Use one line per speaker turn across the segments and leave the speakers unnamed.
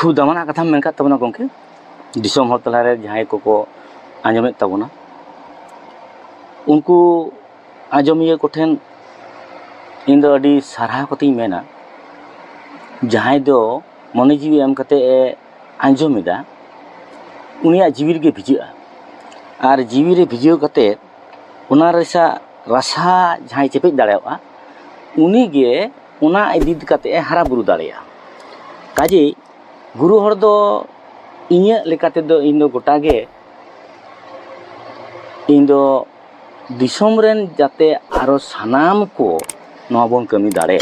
खूब दामाना कथा मेन ᱠᱟᱫ ᱛᱟᱵᱚᱱᱟ ᱜᱚᱝᱠᱮ ᱫᱤᱥᱚᱢ ᱦᱚᱲ ᱛᱟᱞᱟᱨᱮ ᱡᱟᱦᱟᱸᱭ ᱠᱚᱠᱚ ᱟᱸᱡᱚᱢᱮᱫ ᱛᱟᱵᱚᱱᱟ ᱩᱱᱠᱩ ᱟᱸᱡᱚᱢᱤᱭᱟᱹ ᱠᱚᱴᱷᱮᱱ ᱤᱧ ᱫᱚ ᱟᱹᱰᱤ ᱥᱟᱨᱦᱟᱣ ᱠᱟᱛᱮᱧ ᱢᱮᱱᱟ ᱡᱟᱦᱟᱸᱭ ᱫᱚ ᱢᱚᱱᱮ ᱡᱤᱣᱤ ᱮᱢ ᱠᱟᱛᱮ ᱮ ᱟᱸᱡᱚᱢᱮᱫᱟ ᱩᱱᱤᱭᱟᱜ ᱡᱤᱣᱤ ᱨᱮᱜᱮ ᱵᱷᱤᱡᱟᱹᱜᱼᱟ ᱟᱨ ᱡᱤᱣᱤ ᱨᱮ ᱵᱷᱤᱡᱟᱹᱣ ᱠᱟᱛᱮ ᱚᱱᱟ ᱨᱮᱥᱟᱜ ᱨᱟᱥᱟ ᱡᱟᱦᱟᱸᱭ ᱪᱮᱯᱮᱡ ᱫᱟᱲᱮᱭᱟᱜᱼᱟ ᱩᱱᱤᱜᱮ ᱚᱱᱟ ᱤᱫᱤ ᱠᱟᱛᱮ ᱮ ᱦᱟᱨᱟ ᱵᱩᱨᱩ ᱫᱟᱲᱮᱭᱟᱜᱼᱟ ᱠᱟᱡᱮ गुरु हर दो इᱧᱟᱹᱜ लेकाते दो इन दो गोटा गे इन दो दिसोम रेन जाते आरो सानाम को नवा बोन कमी दाड़े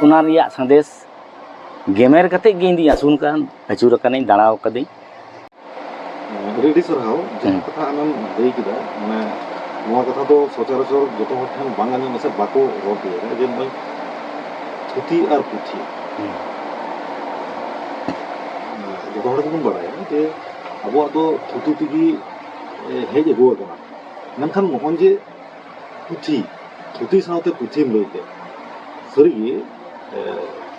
उना रिया संदेश गेमेर कते गे इंदी आसुन कान अचुर काने दाड़ाव कदे
रेडी सरहाव जहां कथा आनन लई किदा माने नवा कथा दो सचराचर जतो हर ठन बांग आनी मसे बाको रोड दिया जे नय थुती और पुथी जो हर को बड़ाया जे अबो तो थुतु तिगी हेज अगु कना ननखान मोहन जे पुथी थुती सावते पुथी लईते सरी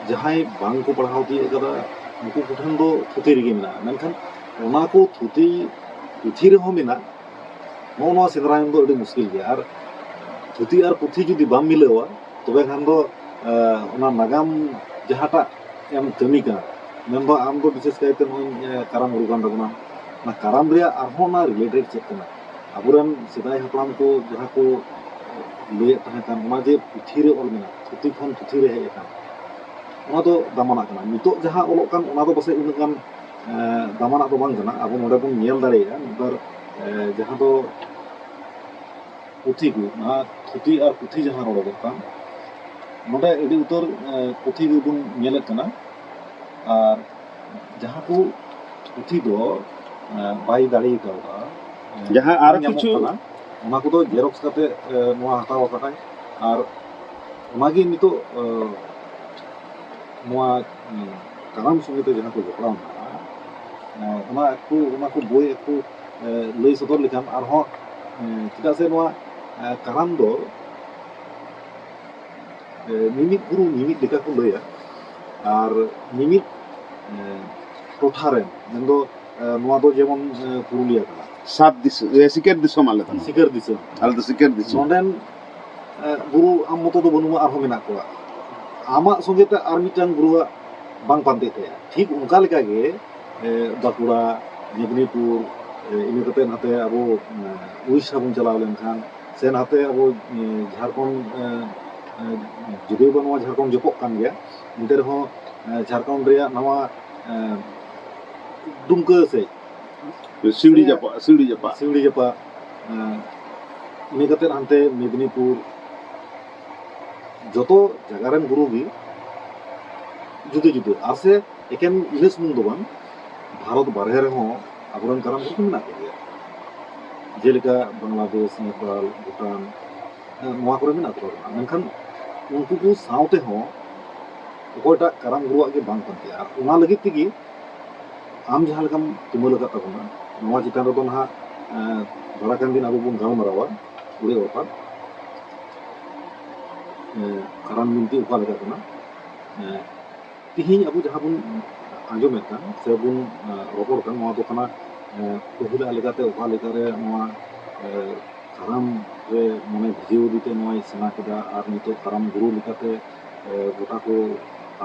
जहां बांग को पढ़ाव दिए कदा उनको कुठन दो थुती रिगे मिना ननखान ओना को थुती पुथी रे हो मिना नो सेंद्रायम दो अड़ी मुश्किल गया और थुती और पुथी जुदी बाम मिलावा तबे खान दो ओना नागाम जहाटा एम कमी का मेंबा आम दो विशेष कायते कराम उरुगान दबना ना कराम रे आरहो ना रिलेटेड चेतना अबुरन सिदाय हपलाम को जहां को ले तहे कान ओना जे पुथी रे ऑल मिना थुती खन थुती रे हे कान ओना दो दामाना काना नितो जहां ऑलोक कान ओना दो बसे इन कान दामाना दो बांग काना अब नोडे बन नेल दाड़ेया नंबर जहां दो पुथी को ना थुती और पुथी जहां रोड कान नोडे एडी उतर पुथी को बन नेल काना और जहां को पुथी दो बाई दाड़ी का
जहां आर किछु
ओना को दो जेरॉक्स करते नोआ हटाव काटाय और ओनागी नितो नोआ कराम संगे तो जहां को जपड़ाव ओना को बोय को लई सदर लेखान आरहो चिदा से नोआ कराम दो निमित गुरु निमित लेका को लया और निमित टोठारे नंदो नोआ दो जेमन पुरुलिया का
सात दिस सिकर दिसम आले
सिकर दिसम
आले तो सिकर दिसम
नोंडेन गुरु आम मतो दो बनुआ आरहो मेना को आमा संगे ते आर मिटांग गुरु बांग पांते ते ठीक उनका लेका गे बाकुड़ा मेदिनीपुर इन कते नाते अबो उड़ीसा बन चलाव लेनखान से नाते अबो झारखंड जुदे बनवा झारखंड जपक कान गया इंते रहो झारखंड रे नवा दुमका से
सिवड़ी जपा इन
कते हानते मेदिनीपुर जतो जगारन गुरु भी जुदे जुदे आर से एकेन इनेस मुंग दो बांग भारत बारहे रे हो आबरन कराम गुरु मेना को गया जेलेका बांग्लादेश नेपाल भूटान नोआ करे मेना को मेनखान उनको को सावते हो ओकोटा कराम गुरु के बांग पंते आर ओना लगी तिगी आम जहां लकम तुमल लगा तबना नोआ चितान रो ना बड़ा कान दिन अब बुन गाव मरावा उड़े ओपा कराम मिनती ओका लगा तना तिहिन अब जहां बुन आंजोमेत कान से बुन रोपड़ कान नोआ तो खाना पहिला लेकाते ओका लेकारे नोआ कराम रे मने भिजियो दिते नोआ सेना केदा आर नितो कराम गुरु लेकाते गोटा को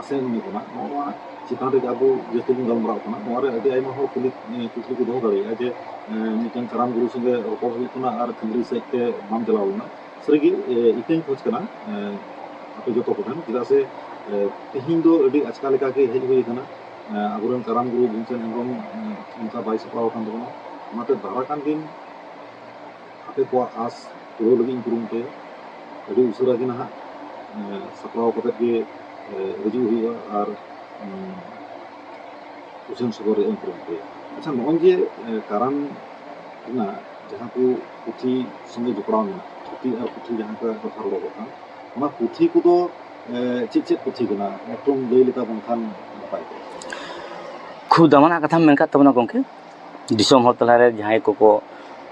आसे नि कोना नोआ चितान रे अब जते बुन गलमराव कोना नोआ रे अदि आइमा हो कुली कुली को दो दाड़िया जे मिटन कराम गुरु संगे रोपड़ हुई कोना आर खंगरी सेते बाम चलावना सरिगी इतेन खोज कना आपे जतो कोठन चिदा से तिहिन दो अदि आजका लेका के हेज हुई कना अबुरन कराम गुरु भीमसेन हेम्ब्रम उनका बाई सप्लाव कान दबना ओनाते दारा कान दिन आपे को आस पुरो लगी कुरुमते अदि उसरा के ना सप्लाव कते के रजू हुई और उसन सबर एम कुरुमते अच्छा नोन जे कराम ना जहां को पुथी संगे जुपड़ाव में पुथी और पुथी जहां का कथा रो बता ओना पुथी को तो चित पुथी कना एकदम लई लेका बनखान नपाय
खूब दामाना कथा मेन ᱠᱟᱫ ᱛᱟᱵᱚᱱᱟ ᱜᱚᱝᱠᱮ दिसोम हर तलारे जहां को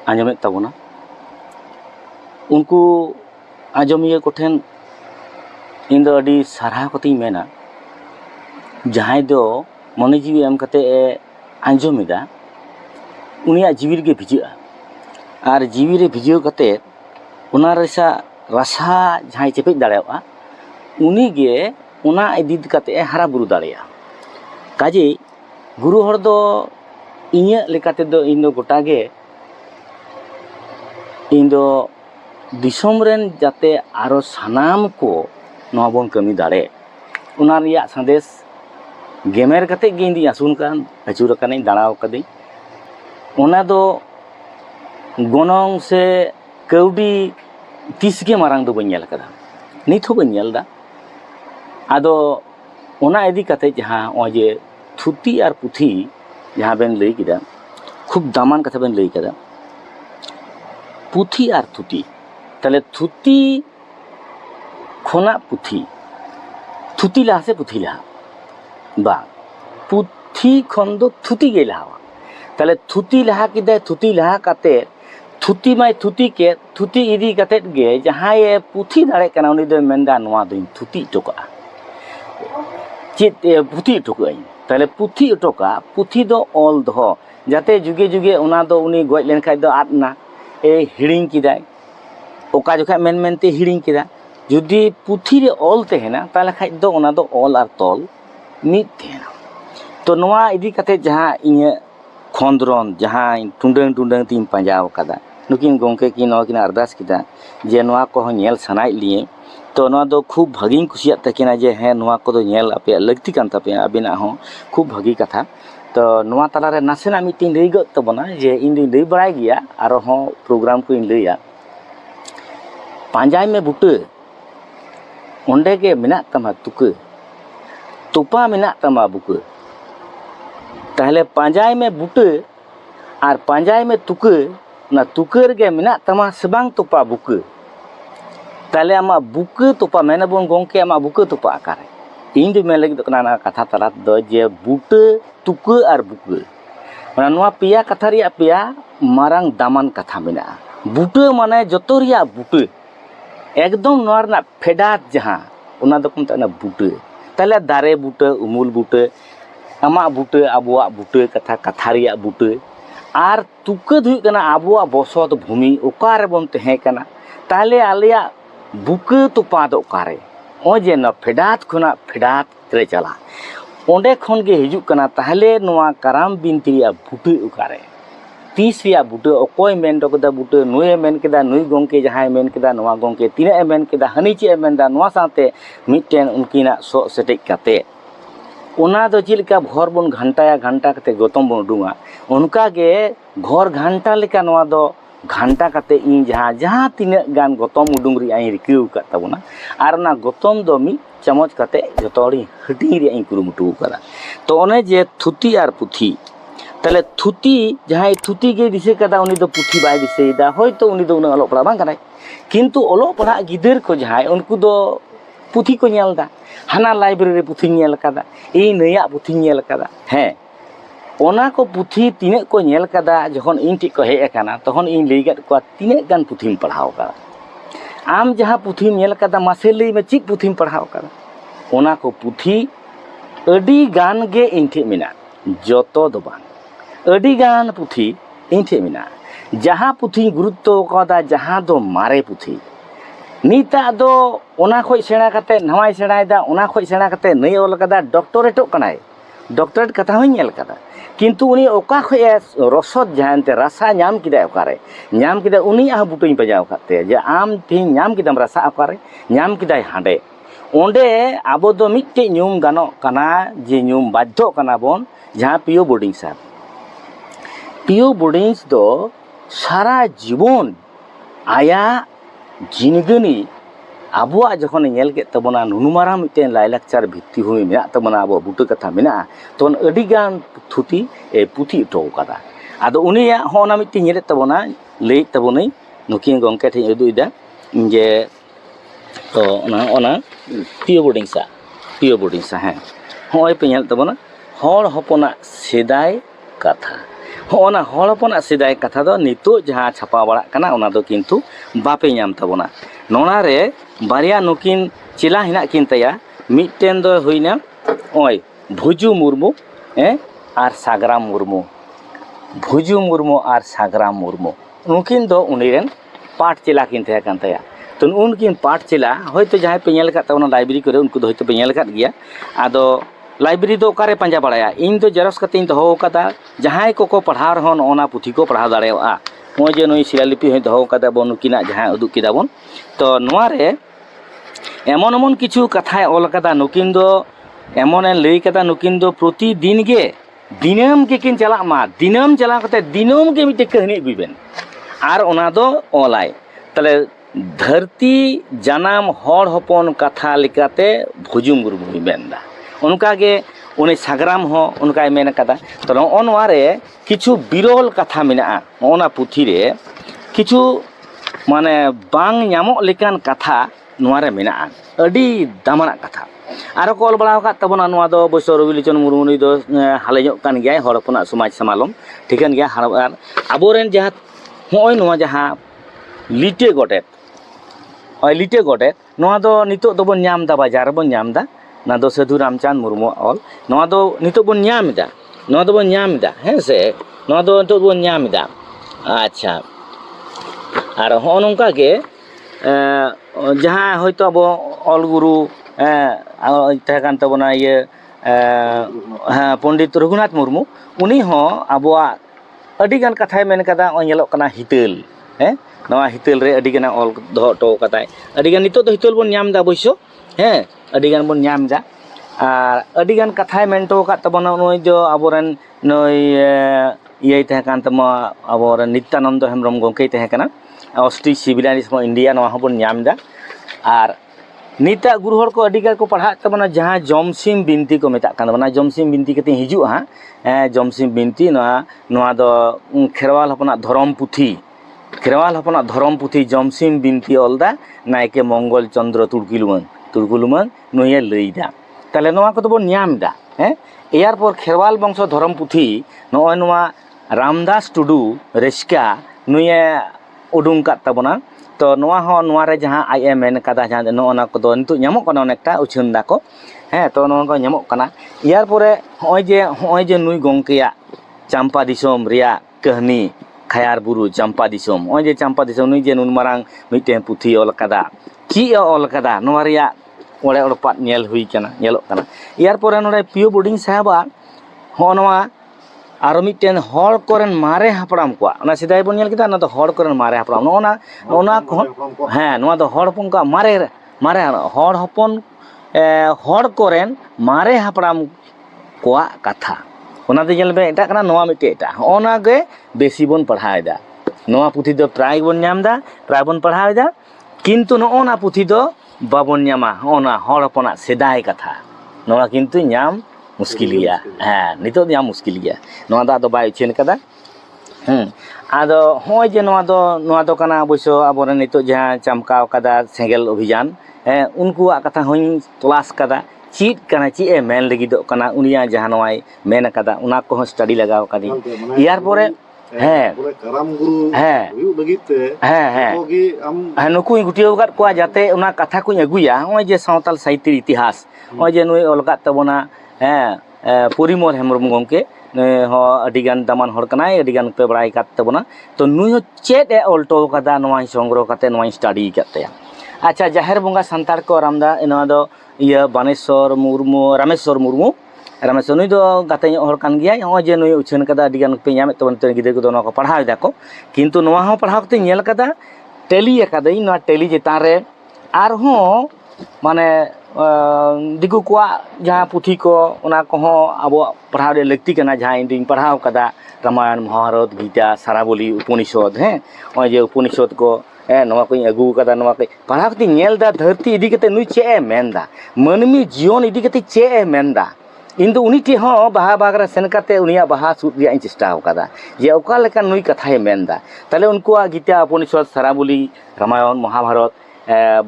आंजोमेत ताबोना उनको आंजोमिया कोठेन इन दो अड़ी सारहा कतेई मेना जहां दो मने जीवी एम कते आंजोमेदा उनिया जीवी रे भिजाआ और जीवी रे भिजाव कते उना रसा जहां चेपेज दाड़ेवा उनी गे उना इदी कते हारा बुरु दाड़ेया काजे गुरु हर दो इᱧ लेकाते दो इन दो गोटा गे इन दो दिसोम रेन जाते आरो सानाम को नवा बोन कमी दाड़े उना रिया संदेश गेमेर कते गे इंदी आसुन कान अचूर कानी दाड़ाव कदे उना दो गोनोंग से कौडी तीस के मारांग दो बन्यल कदा नित हो बन्यल दा आदो उना इदी कते जहां ओजे थुती और पुथी जहां बेन लई किदा खूब दामान कथा बेन लई किदा पुथी और थुती ताले थुती खोना पुथी थुती लहा से पुथी लहा बा पुथी खन दो थुती गे लहा ताले थुती लहा किदा थुती लहा काते थुती माय थुती के थुती इदी काते गे जहां ये पुथी दाड़े कना उनी दो मेंदा नवा दो थुती टोका चेत पुथी टोका ताले पुथी टोका पुथी दो ऑल दो जाते जुगे जुगे उना दो उनी गoj लेन खाय दो आदना ए हिड़िंग किदाय ओका जोखा मेन मेनते हिड़िंग किदा जुदी पुथी रे ऑल तेहेना ताले खाय दो उना दो ऑल और तॉल मिद तेहेना तो नवा इदी काते जहां इnye खोंदरन जहां टुंडंग टुंडंग तीन पंजाव कदा नुकिन गोंके की नवा किन अरदास किदा जे नवा को नेल सनाय लिए तो नवा दो खूब भागी खुशिया तकिना जे हे नवा को दो नेल आपे लगती कान तापे अबिना हो खूब भागी कथा तो नवा तालारे नासेना मीटिंग लई गत तबना जे इन दिन लई बड़ाय गिया आरो हो प्रोग्राम को इन लईया पांजाय में बुटे ओंडे के मिना तमा तुके तुपा मिना तमा बुके ताहले पांजाय में बुटे और पांजाय में तुके ना तुकर के मिना तमा सेबांग तुपा बुके ताले आमा बुके तुपा मेना बोन गोंके आमा बुके तुपा आकारे इन दो में लगी तो कना कथा तला दो जे बुटे तुके और बुके माने नवा पिया कथा रिया पिया मारांग दामान कथा मेना बुटे माने जतो रिया बुटे एकदम नोरना फेडात जहां उना दो कुमता बुटे ताले दारे बुटे उमुल बुटे आमा बुटे आबुआ बुटे कथा कथा रिया बुटे आर तुके दुई कना आबुआ बसत भूमि ओकारे बोन तहे कना ताले आलिया बुके तुपा दो ओकारे ओ जे न फेडात खुना फेडात रे चला ओंडे खन गे हिजु कना ताहले नोआ कराम बिनती रिया बुटे ओकारे तीस रिया बुटे ओकोय मेन दो बुटे नुए मेन केदा नुई गोंके जहाय मेन केदा नोआ गोंके तिने मेन केदा हनी चे मेनदा नोआ साथे मिटटेन उनकिना सो सेटेक काते उना दो चिलका भोर बोन घंटा कते गौतम बोन उडुंगा उनका गे घोर घंटा लेका नोआ दो घंटा कते इन जहां तिने गान गौतम उडुंगरी आई रिक्यू का तबना आर ना गौतम दो मी चमच कते जतोड़ी हटी रे आई कुरुमुटु करा तो ओने जे थुती और पुथी ताले थुती जहां थुती गे दिसे कदा उनी दो पुथी बाय दिसेदा होयतो उनी दो उना अलो पड़ा बांग कनाय किंतु अलो पड़ा गिदर को जहां उनको दो पुथी को नेलदा हाना लाइब्रेरी पुथी नेल कदा ई नया पुथी नेल कदा हे ओना को पुथी तिने को नेल कदा जखन इन टी को हे एकाना तखन इन लेगत को तिने गान पुथीम पढ़ाव कदा आम जहां पुथीम नेल कदा मासे लई में चिक पुथीम पढ़ाव कदा ओना को पुथी अडी गान गे इन ठी मिना जतो दो बांग अडी गान पुथी इन ठी मिना जहां पुथी गुरुत्व कदा जहां दो मारे पुथी नीता दो ओना खोय सेणा कते नवाय सेणायदा ओना खोय सेणा कते नई ओल कदा डॉक्टरेटो कनाय डॉक्टरेट कथा होय नेल कदा किंतु उनी ओका खोय रसद जहानते रसा नाम किदा ओकारे नाम किदा उनी आ बुटोई बजाव काते जे आम थी नाम किदाम रसा ओकारे नाम किदाय हांडे ओंडे आबो दो मिट्टे न्यूम गानो कना जे न्यूम बाध्य कना बोन जहां पियो बोर्डिंग दो सारा जीवन आया जिनगनी आबुआ जखन नेल के तबना नुनुमारा मिटेन लाइलाक्चार भित्ति हुई मेना तबना आबो बुटे कथा मेना तोन अडी गान थुती ए पुथी टो कदा आदो उनिया होना मिट्टी नेले तबना लई तबनई नुकिन गोंके थे उदुइदा जे तो ओना पियो बोर्डिंग सा है होय पे नेल तबना हर हपना सेदाय कथा होना हर हपना सेदाय कथा दो नितो जहां छापा बड़ा कना ओना दो किंतु बापे नाम तबना नोना रे बारिया नुकिन चिला हिना किन तया मिटेन दो होइना ओय भुजु मुर्मू और सागराम मुर्मू भुजू मुर्मू और सागराम मुर्मू उनकिन दो उनीरेन पाठ चेला किन तहे कान तया तो उनकिन पाठ चेला होयतो जहां पे नेल कात ताबोना लाइब्रेरी करे उनको दो होयतो पे नेल कात गया आदो लाइब्रेरी दो ओकारे पंजा बड़ाया इन तो जेरक्स कते इन दो कदा जहां को पढ़ाव रहन ओना पुथी को पढ़ाव दाड़ेवा नोय जे नोय शिलालिपि होय दो कदा बन नुकिना जहां उदुक किदाबन तो नोवारे एमन एमन किछु कथाय ऑल कदा नुकिन दो एमन लई कदा नुकिन दो प्रतिदिन गे दिनम के किन चला मा दिनम चला कते दिनम के मिटे कहानी गुइबेन आर ओना दो ऑलाय तले धरती जनाम हर हपन कथा लिकाते भुजू मुर्मू बेंदा उनका गे उनी सागराम हो उनका मेन कदा तो नोवारे किछु बिरल कथा मेना ओना पुथी रे किछु माने बांग ᱧᱟᱢᱚᱜ लेकान कथा नोवारे मेना अडी दामाना कथा आरो कॉल बड़ा का तबना नोवा दो बसो रविलोचन मुर्मू नी दो हालेजोक कान गया हर हपना समाज समालम ठिकन गया हार आबोरेन जहा होय नोवा जहा लिटे गोटेत नोवा दो नितो दो बन ᱧᱟᱢ दा बाजार बन ᱧᱟᱢ दा ना दो साधु रामचंद मुर्मू ऑल नोवा दो नितो बन ᱧᱟᱢ दा नोवा दो बन ᱧᱟᱢ दा हैं से नोवा दो नितो बन ᱧᱟᱢ दा अच्छा और हो नोंका के जहां होयतो अब ऑल गुरु तहे कान तबना ये पंडित रघुनाथ मुर्मू उनी हो अबवा अडिगान कथाय मेन कदा ओनेलोक कना हितेल हैं नवा हितेल रे अडिगान ऑल दो टो कताय अडिगान नितो दो हितेल बन ᱧᱟᱢ दा बयसो हैं अडिगान बन ᱧᱟᱢ दा आर अडिगान कथाय मेनटो का तबना नोय जो अबोरन नोय ये तहे कान तमा अबोरन नित्यानंद हेमब्रम गंके तहे कना ऑस्ट्री सिविलाइजेशन इंडिया नवा हबन ᱧᱟᱢ दा आर नीता गुरु हर को अडिगार को पढ़ा तबना जहां जमसिम बिनती को मेता कान बना जमसिम बिनती कते हिजु हा जमसिम बिनती नवा दो खेरवाल हपना धरम पुथी जमसिम बिनती ऑलदा नायके मंगल चंद्र तुर्कुलुमन नोये लईदा ताले नवा को तो बन ᱧᱟᱢ दा एयार पर खेरवाल वंश धरम पुथी नोय नवा रामदास टुडू रेस्का नोये उडुंग का तबना तो नोवा हो नोवा रे जहां आई एम एन कदा जहां नोना को दो नितु ᱧᱟᱢᱚᱜ ᱠᱟᱱᱟ अनेकटा उछन दाको हैं तो नोन को ᱧᱟᱢᱚᱜ ᱠᱟᱱᱟ यार परे होय जे नुई गंकेया चंपा दिसोम रिया कहानी खायार बुरु चंपा दिसोम होय जे चंपा दिसोम नुई जे नुन मारांग मिटे पुथी ऑल कदा ची ऑल कदा नोवा रिया ओड़े ओड़पात नेल हुई कना नेलोक कना यार परे नोडे पियो बोर्डिंग साहबा हो नोवा आरो मिटेन हर कोरेन मारे हापड़ाम को ना सिदाय बन नेल किदा ना तो हर कोरेन मारे हापड़ाम ओना हाँ नोवा दो हर हपन को मारे हर हपन हर कोरेन मारे हापड़ाम को कथा ओना दे नेल बे एटा कना नोवा मिटे एटा ओना गे बेसी बन पढ़ायदा नोवा पुथी दो प्राय बन ᱧᱟᱢदा प्राय बन पढ़ायदा किंतु नोना पुथी दो बाबन ᱧᱟᱢᱟ ओना हर हपना सेदाय कथा नोवा किंतु ᱧᱟᱢ मुश्किल गया हाँ नितो ᱧᱟᱢ मुश्किल गया नोवा दा दो बाय उछेन कदा आदो होय जे नोवा दो काना अवश्य आबोरे नितो जहां चमकाव कदा सेंगेल अभियान उनको कथा होई तलाश कदा चीट कना ची ए मेन लगी दो कना उनिया जहां नोवाय मेन कदा उना को स्टडी लगाव कदी यार परे
कराम गुरु हुयु लगिते कोगी
हम नुकु गुटियो गत को जाते उना कथा को अगुया होय जे सावताल साहित्य इतिहास होय जे नुय अलगा तबना परिमल हेमब्रम गंके हो अडिगान दामान हर कनाय अडिगान पे बड़ाई कात तबना तो नुय चेत ए ऑल्टो कदा नोवा संग्रह काते नोवा स्टडी काते अच्छा जाहेर बंगा संतार को रामदा इना दो ये बानेश्वर मुर्मू रामेश्वर मुर्मू नुई दो गाते हर कान गया हो जे नुई उछन कदा अडिगान पे ᱧᱟᱢᱮ तबन ते गिदर को नो को पढ़ाव दाको किंतु नोवा हो पढ़ाव कते नेल कदा टेली अकादई ना टेली जेता रे आर हो माने दिगु को जहां पुथी को उना को हो अब पढ़ाव रे लगती कना जहां इंडिंग पढ़ाव कदा रामायण महाभारत गीता साराबली उपनिषद हैं ओ जे उपनिषद को नोवा को अगु कदा नोवा को पढ़ाव कते नेल दा धरती इदी कते नुई चे मेनदा मनमी जीवन इदी कते चे मेनदा इन उनी टे हो बाहा बागरा सेन काते उनिया बाहा सुद रिया चेष्टा होकादा जे ओका लेका नुई कथाय मेनदा ताले उनको गीता उपनिषद साराबली रामायण महाभारत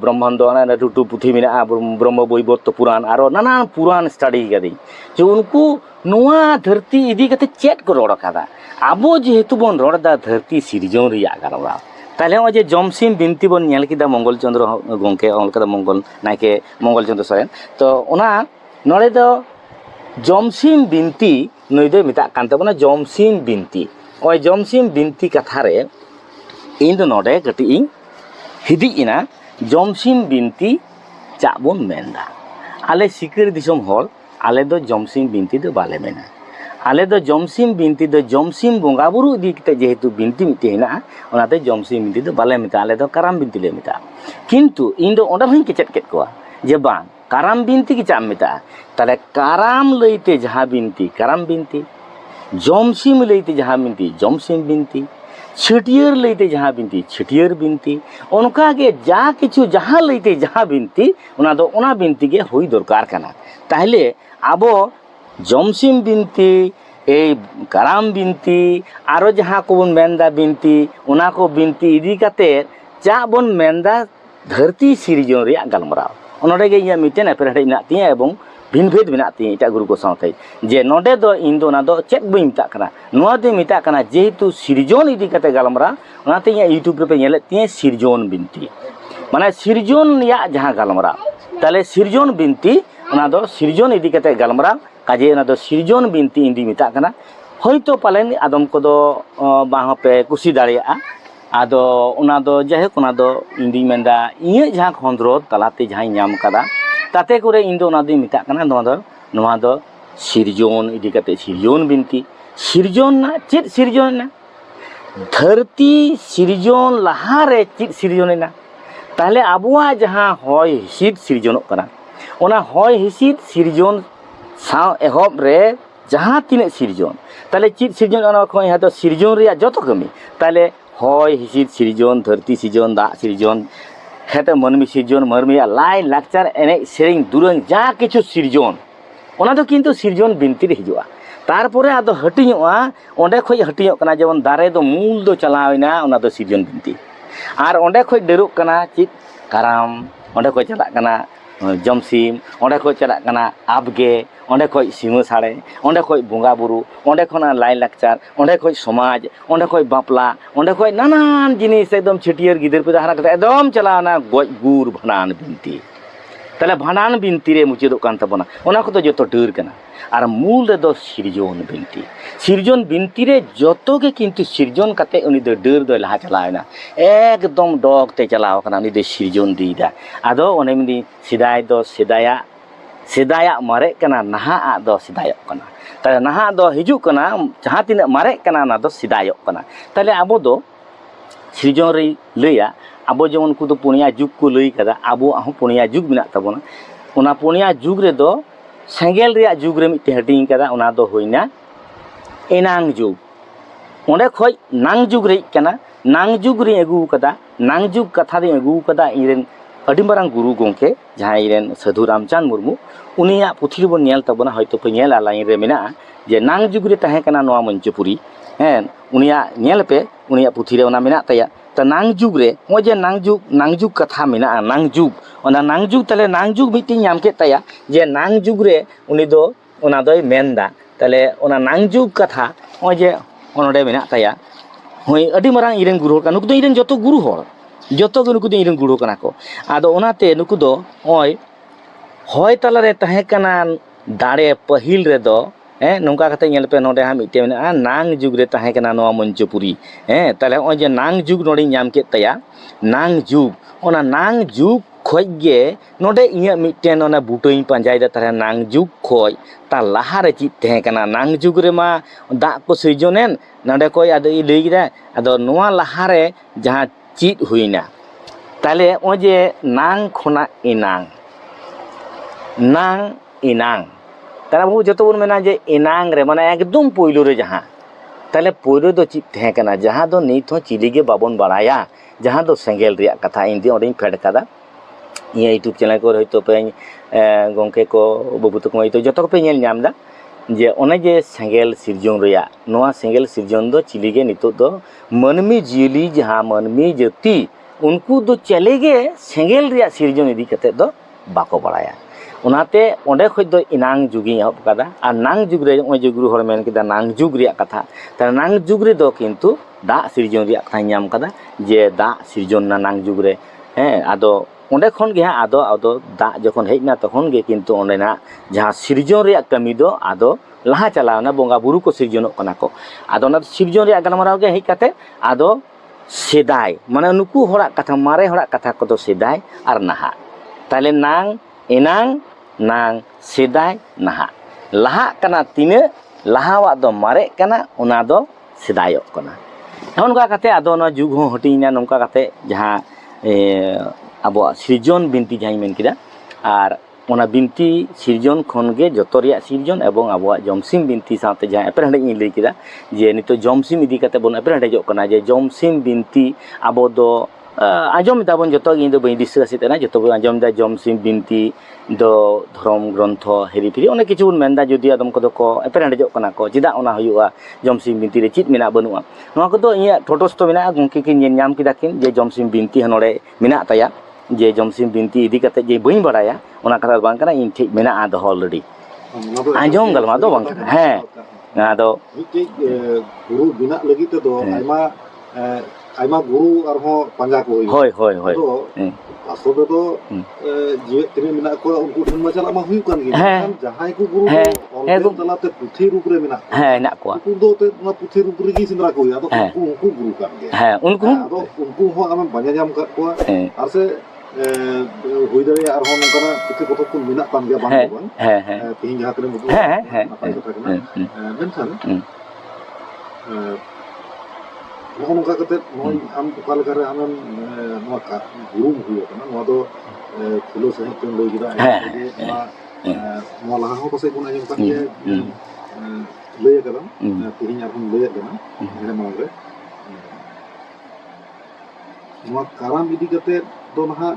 ब्रह्मांड टूटू पुथी मेना ब्रह्म वैवर्त पुराण और नाना पुराण स्टडी कदी जो उनको नोआ धरती इदी कते चेत को रोड़ कदा आबो जेहेतु बन रोड़ा धरती सिरजन रिया गारवा ताले जे जमसिम बिनती बन नेल किदा मंगल चंद्र गंके ऑल कदा मंगल नायके मंगल चंद्र सोरेन तो ओना नोड़े दो जमसिम बिनती ᱱᱩᱭ ᱫᱚᱭ ᱢᱮᱛᱟᱜ ᱠᱟᱱ ᱛᱟᱵᱚᱱᱟ ᱡᱚᱢᱥᱤᱢ ᱵᱤᱱᱛᱤ ᱳᱭ ᱡᱚᱢᱥᱤᱢ ᱵᱤᱱᱛᱤ ᱠᱟᱛᱷᱟ ᱨᱮ ᱤᱧ ᱫᱚ ᱱᱚᱰᱮ ᱠᱟᱹᱴᱤᱡ ᱤᱧ ᱦᱤᱫᱤᱡ ᱮᱱᱟ ᱡᱚᱢᱥᱤᱢ ᱵᱤᱱᱛᱤ ᱪᱟᱜ ᱵᱚᱱ ᱢᱮᱱᱫᱟ ᱟᱞᱮ ᱥᱤᱠᱟᱹᱨ ᱫᱤᱥᱚᱢ ᱦᱚᱲ ᱟᱞᱮ ᱫᱚ ᱡᱚᱢᱥᱤᱢ ᱵᱤᱱᱛᱤ ᱫᱚ ᱵᱟᱞᱮ ᱢᱮᱱᱟ ᱟᱞᱮ ᱫᱚ ᱡᱚᱢᱥᱤᱢ ᱵᱤᱱᱛᱤ ᱫᱚ ᱡᱚᱢᱥᱤᱢ ᱵᱚᱸᱜᱟ ᱵᱩᱨᱩ ᱤᱫᱤ ᱠᱟᱛᱮ ᱡᱮᱦᱮᱛᱩ ᱵᱤᱱᱛᱤ ᱢᱤᱫᱴᱮᱡ ᱦᱮᱱᱟᱜᱼᱟ ᱚᱱᱟᱛᱮ ᱡᱚᱢᱥᱤᱢ ᱵᱤᱱᱛᱤ ᱫᱚ ᱵᱟᱞᱮ ᱢᱮᱛᱟᱜᱼᱟ ᱟᱞᱮ ᱫᱚ ᱠᱟᱨᱟᱢ ᱵᱤᱱᱛᱤ ᱞᱮ ᱢᱮᱛᱟᱜᱼᱟ ᱠᱤᱱᱛᱩ ᱤᱧ ᱫᱚ ᱚᱸᱰᱮ ᱦᱚᱸᱧ ᱠᱮᱪᱮᱫ ᱠᱮᱫ ᱠᱚᱣᱟ ᱡᱮ ᱵᱟᱝ ᱠᱟᱨᱟᱢ ᱵᱤᱱᱛᱤ ᱜᱮ ᱪᱟᱜ ᱮᱢ ᱢᱮᱛᱟᱜᱼᱟ ᱛᱟᱦᱞᱮ ᱠᱟᱨᱟᱢ ᱞᱟᱹᱭᱛᱮ ᱡᱟᱦᱟᱸ ᱵᱤᱱᱛᱤ ᱠᱟᱨᱟᱢ ᱵᱤᱱᱛᱤ ᱡᱚᱢᱥᱤᱢ ᱞᱟᱹᱭᱛᱮ ᱡᱟᱦᱟᱸ ᱵᱤᱱᱛᱤ ᱡᱚᱢᱥᱤᱢ ᱵᱤᱱᱛᱤ ᱪᱷᱟᱹᱴᱭᱟᱹᱨ ᱞᱟᱹᱭᱛᱮ ᱡᱟᱦᱟᱸ ᱵᱤᱱᱛᱤ ᱪᱷᱟᱹᱴᱭᱟᱹᱨ ᱵᱤᱱᱛᱤ ᱚᱱᱠᱟᱜᱮ ᱡᱟ ᱠᱤᱪᱷᱩ ᱡᱟᱦᱟᱸ ᱞᱟᱹᱭᱛᱮ ᱡᱟᱦᱟᱸ ᱵᱤᱱᱛᱤ ᱚᱱᱟ ᱫᱚ ᱚᱱᱟ ᱵᱤᱱᱛᱤ ᱜᱮ ᱦᱩᱭ ᱫᱚᱨᱠᱟর ᱠᱟᱱᱟ তাহলে ᱟᱵᱚ ᱡᱚᱢᱥᱤᱢ ᱵᱤᱱᱛᱤ এই কারাম বিনতি আরো যাহা কোবন মেনদা বিনতি ওনা কো বিনতি ইদি কাতে চা বন মেনদা ধরতি সিরজন রিয়া গালমারাও অনডে গে ইয়া মিটেন এপেরহেড ইনা তিয়া এবং ভিনভেদ মেনা তিয়া এটা গুরু কো সাথে যে নডে দ ইন দো না দ চেক বই মিতা কানা নোয়া দে মিতা কানা যেহেতু সিরজন ইদি কাতে গালমারা ওনাতে ইয়া ইউটিউব রে পে নেলে তিয়া সিরজন বিনতি মানে সিরজন রিয়া যাহা গালমারা তাহলে সিরজন বিনতি ওনা দ সিরজন ইদি কাতে গালমারা কাজে ওনা দ সিরজন বিনতি ইন্দি মিতা কানা হয়তো পালেন আদম কদো বাহপে কুসি দাঁড়িয়াগᱼᱟ ᱟᱫᱚ ᱚᱱᱟ ᱫᱚ ᱡᱟᱭᱦᱳᱠ ᱚᱱᱟ ᱫᱚ ᱤᱧ ᱫᱩᱧ ᱢᱮᱱᱫᱟ ᱤᱧᱟᱹᱜ ᱡᱟᱦᱟᱸ ᱠᱷᱚᱸᱫᱽᱨᱚᱫ ᱛᱟᱞᱟᱛᱮ ᱡᱟᱦᱟᱸᱧ ᱧᱟᱢ ᱠᱟᱫᱟ ᱛᱟᱛᱮ ᱠᱚᱨᱮ ᱤᱧ ᱫᱚ ᱚᱱᱟ ᱫᱚᱧ ᱢᱮᱛᱟᱜ ᱠᱟᱱᱟ ᱱᱚᱣᱟ ᱫᱚ ᱥᱤᱨᱡᱚᱱ ᱤᱫᱤ ᱠᱟᱛᱮ ᱥᱤᱨᱡᱚᱱ ᱵᱤᱱᱛᱤ ᱥᱤᱨᱡᱚᱱ ᱱᱟ ᱪᱮᱫ ᱥᱤᱨᱡᱚᱱ ᱮᱱᱟ ᱫᱷᱟᱹᱨᱛᱤ ᱥᱤᱨᱡᱚᱱ ᱞᱟᱦᱟᱨᱮ ᱪᱮᱫ ᱥᱤᱨᱡᱚᱱ ᱮᱱᱟ তাহলে আবহাওয়া যাহা হয় হিসিদ সিরজনক কানা ওনা হয় হিসিদ সিরজন সাও এহব রে যাহা তিনে সিরজন তাহলে চিত সিরজন অনা খয় হয়তো সিরজন রিয়া যত কমি তাহলে হয় হিসিদ সিরজন ধরতি সিরজন দা সিরজন হেতে মনমি সিরজন মরমিয়া লাই লাকচার এনে সেরিং দুরং যা কিছু সিরজন ওনা তো কিন্তু সিরজন বিনতি রে হিজুয়া তারপরে আদো হাটিñᱚᱜᱼᱟ ওঁডে খয় হাটিñᱚᱜ কানা যেমন দারে দো মূল দো চালাওইনা ওনা দো সিরজন বিনতি আর ওঁডে খয় ডেরুক কানা চিত কারাম ওঁডে খয় চালাক কানা জমসিম ওঁডে খয় চালাক কানা আবগে ওঁডে খয় সিমা সাড়ে ওঁডে খয় বঙ্গা বুরু ওঁডে খনা লাই লাকচার ওঁডে খয় সমাজ ওঁডে খয় বাপলা ওঁডে খয় নানান জিনিস একদম ছিটিয়ার গিদর পিদা হারা কাতে একদম চালাওনা গoj গুর ভানান বিনতি তাহলে ভানান বিনতি রে মুচাদᱚᱜ কান তাবনা ওনা কত যত ডর কানা আর মূল রেদো সিরজন বিনতি সিরজন বিনতি রে যত গে কিন্তু সিরজন কাতে উনি দ ডর দ লাহা চালায়না একদম ডগ তে চালাও কানা উনি দ সিরজন দিদা আদো অনে মিনি সিদাই দ সিদায়া মারে কানা নাহা দ সিদায়ক কানা তাহলে নাহা দ হিজুক কানা যাহা তিনা মারে কানা না দ সিদায়ক কানা তাহলে আবো দ সিরজন রে লইয়া আবো যেমন কুদো পুনিয়া যুগ কো লই কাদা আবো আহ পুনিয়া যুগ মেনা তাবনা ওনা পুনিয়া যুগ রে দ সেঙ্গেল রিয়া যুগ রে মিতে হাটিং কাদা ওনা দ হইনা এনাং যুগ ওঁডে খয় নাং যুগ রে কানা নাং যুগ রে আগু কাদা নাং যুগ কথা রে আগু কাদা ইরেন আডি মারাং গুরু গংকে যাহা ইরেন সাধু রামচাঁদ মুর্মু উনিয়া পুথি রে বন নেল তাবনা হয়তো পে নেল লাইন রে মেনা যে নাং যুগ রে তাহে কানা নোয়া মঞ্চপুরি হ্যাঁ উনিয়া নেল পে উনিয়া পুথি রে ওনা মেনা তায়া তা নাং যুগ রে ও যে নাং যুগ কথা মেনা নাং যুগ ওনা নাং যুগ তাহলে নাং যুগ মিটি ñam কে তায়া যে নাং যুগ রে উনি দো ওনা দই মেনদা তাহলে ওনা নাং যুগ কথা ও যে অনডে মেনা তায়া হই আডি মারাং ইরেন গুরু কানা নুকু দো ইরেন যত গুরু হর যত নুকু দো ইরেন গুরু কানা কো আদো ওনাতে নুকু দো ওই হয় তালারে তাহে কানা দাড়ে পহিল রে দো nongka kata nyel pe node ha mite mena nang jug re tahe kana noa manchopuri tale o je nang jug node nyam ket taya nang jug ona nang jug khoj ge node inya miten ona butoi panjai da tare nang jug khoj ta lahare chi tahe kana nang jug re ma da ko srijonen node koi ado i lei gida ado noa lahare jaha chit huina tale o je nang khona inang তারা বহু যত বন মেনা যে এনাং রে মানে একদম পয়লো রে যাহা তাহলে পয়লো দ চিত থাকে কানা যাহা দ নিত হ চিলিগে বাবন বাড়ায়া যাহা দ সেঙ্গেল রিয়া কথা ইন্দি অডিং ফেড কাদা ইয়া ইউটিউব চ্যানেল কো হয়তো পে গংকে কো বাবু তো কই তো যত কো পে নেল ñam da যে অনে যে সেঙ্গেল সিরজন রিয়া নোয়া সেঙ্গেল সিরজন দ চিলিগে নিত দ মনমি জিলি যাহা মনমি জাতি উনকু দ চলেগে সেঙ্গেল রিয়া সিরজন ইদি কাতে দ বাকো বাড়ায়া ওনাতে ওঁডে খoj ᱫᱚ ইনাং যুগিং এহব কাদা আর নাং যুগ রে ওই যে গুরু হর মেন কিদা নাং যুগ রিয়া কথা তার নাং যুগ রে দ কিন্তু দা সিরজন রিয়া কথা ñam কাদা যে দা সিরজন না নাং যুগ রে আদো ওঁডে খন গে আদো দা যখন হেজনা তখন গে কিন্তু ওঁডে না যাহা সিরজন রিয়া কামি দ আদো laha chalawna bonga buru ko sirjonok kana ko ado ona sirjon reya galmaraw ge hej kate ado sedai mane nuku horak katha mare horak katha ko do sedai ar naha tale nang enang nang sedai naha laha kana tina lahawak do mare kana ona do sedayok kana nongka kate ado no jug ho hatina nongka kate jaha abo sirjon binti jahi men kida ar ona binti sirjon khonge joto reya sirjon ebong abo jomsim binti saute jaha eper hande in lei kida je nito jomsim idi kate bon eper hande jok kana je jomsim binti abo do ajom dabon joto gi do bain discuss itena joto bo ajom da jomsim binti do dhrom grontho heri phiri onek kichu bun menda jodi adom kodo ko eper hande jok kana ko chida ona huyuga jomsim binti re chit mena banua noa ko do inya photos to mena gongki kin nyen nyam kida kin je jomsim binti hanore mena taya je jomsim binti idi kate je bain baraya ona kata bang kana in thik mena ado already ajom galma do bang he ado
Miti guru bina lagi tu do aima guru arho panja ko
hoi hoi hoi
do aso do jiwet tini mina ko unku dun macam ama hui kan gitu kan jahai ku guru do dalam te puthi rup re mina
he nak ko
unku do te na puthi rup re gi sindra ko ya do unku guru kan ge
he unku
ado unku ho ama banyak jam kat ko arse hui dari arho nongkana puthi potok pun mina kan ge bang bang tihin jahat re mudu apa itu kan mentan nongka kate noi am ukal kare amam noa ka guru huyo kana noa do khulo sahit ten loi gida noa laha ho pasai kun ajom kan ye lei kada tihin arhon lei kana ene mangre noa karam idi kate do naha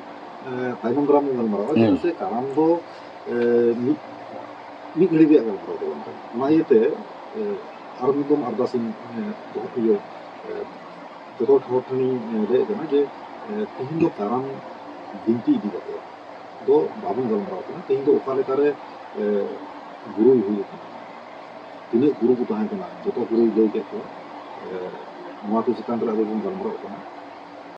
tainong gram ngal marawa se karam do mid ngari biak ngal marawa do na yete armidom ardasin do huyo jodoh thotni re kana je tihin do karam binti idi kate do babun gal maraw kana tihin do ukale kare guru huyo tine guru ko tahan kana joto guru lei ke ko noa to sitan ra do gal maraw kana